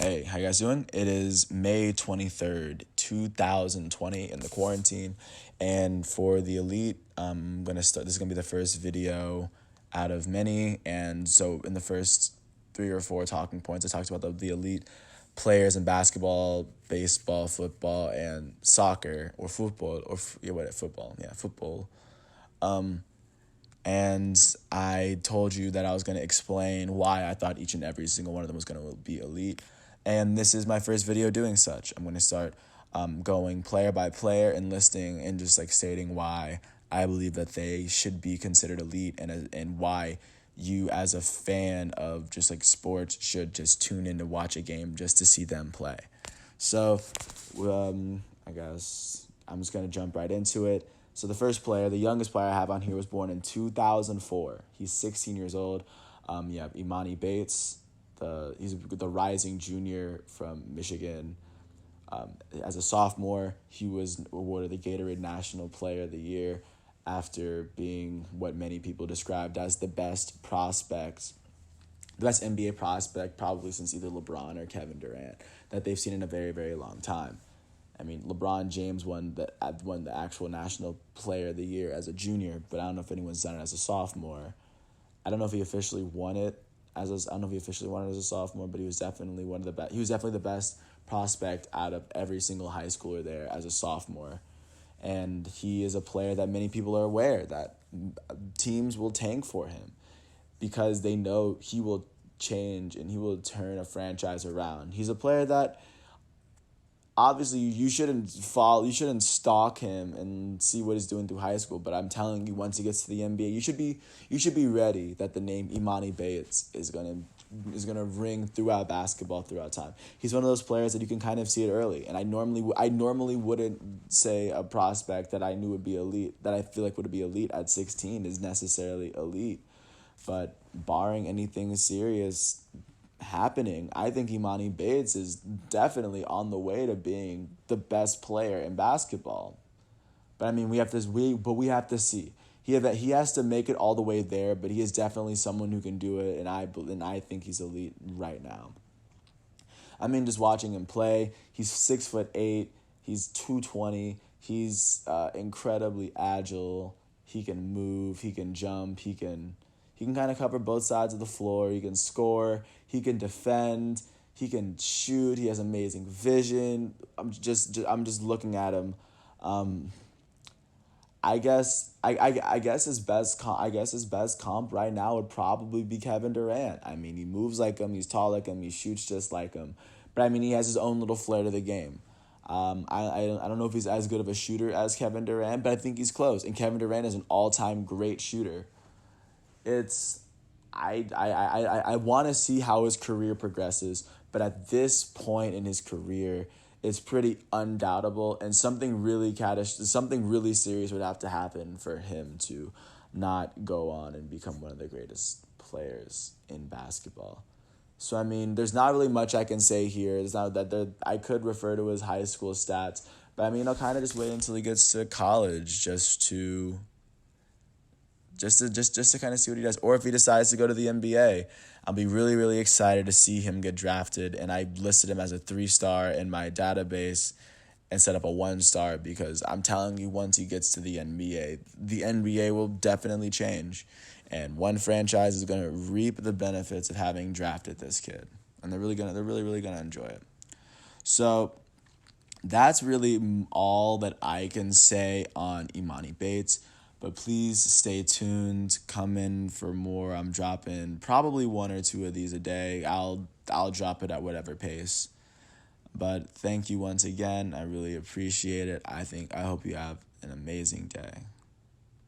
Hey, how you guys doing? It is May 23rd, 2020 in the quarantine. And for the elite, I'm going to start. This is going to be the first video out of many. And so in the first 3 or 4 talking points, I talked about the elite players in basketball, baseball, football, and soccer or football football. And I told you that I was going to explain why I thought each and every single one of them was going to be elite. And this is my first video doing such. I'm going to start going player by player and listing and just like stating why I believe that they should be considered elite and why you as a fan of just like sports should just tune in to watch a game just to see them play. So I guess I'm just going to jump right into it. So the first player, the youngest player I have on here, was born in 2004. He's 16 years old. Emoni Bates. He's the rising junior from Michigan. As a sophomore, he was awarded the Gatorade National Player of the Year after being what many people described as the best NBA prospect probably since either LeBron or Kevin Durant that they've seen in a very, very long time. I mean, LeBron James won the actual National Player of the Year as a junior, but I don't know if anyone's done it as a sophomore. I don't know if he officially won it as a sophomore, but he was definitely one of the best. He was definitely the best prospect out of every single high schooler there as a sophomore. And he is a player that many people are aware that teams will tank for him because they know he will change and he will turn a franchise around. He's a player that obviously you shouldn't stalk him and see what he's doing through high school, but I'm telling you, once he gets to the NBA, you should be ready that the name Emoni Bates is gonna ring throughout basketball throughout time. He's one of those players that you can kind of see it early, and I normally wouldn't say a prospect that I knew would be elite, that I feel like would be elite at 16 is necessarily elite, but barring anything serious happening, I think Emoni Bates is definitely on the way to being the best player in basketball. But I mean, we have to see. He has to make it all the way there, but he is definitely someone who can do it, and I think he's elite right now. I mean, just watching him play, he's 6'8", he's 220, he's incredibly agile. He can move, he can jump, he can kind of cover both sides of the floor. He can score. He can defend. He can shoot. He has amazing vision. I'm just looking at him. I guess his best comp right now would probably be Kevin Durant. I mean, he moves like him. He's tall like him. He shoots just like him. But I mean, he has his own little flair to the game. I don't know if he's as good of a shooter as Kevin Durant, but I think he's close. And Kevin Durant is an all-time great shooter. I want to see how his career progresses, but at this point in his career, it's pretty undoubtable, and something really serious would have to happen for him to not go on and become one of the greatest players in basketball. So I mean, there's not really much I can say here. It's not that I could refer to his high school stats, but I mean, I'll kind of just wait until he gets to college just to kind of see what he does. Or if he decides to go to the NBA, I'll be really, really excited to see him get drafted. And I listed him as a 3-star in my database and set up a 1-star because I'm telling you, once he gets to the NBA will definitely change. And one franchise is going to reap the benefits of having drafted this kid. And they're really, really going to enjoy it. So that's really all that I can say on Emoni Bates. But please stay tuned. Come in for more. I'm dropping probably 1 or 2 of these a day. I'll drop it at whatever pace. But thank you once again. I really appreciate it. I hope you have an amazing day.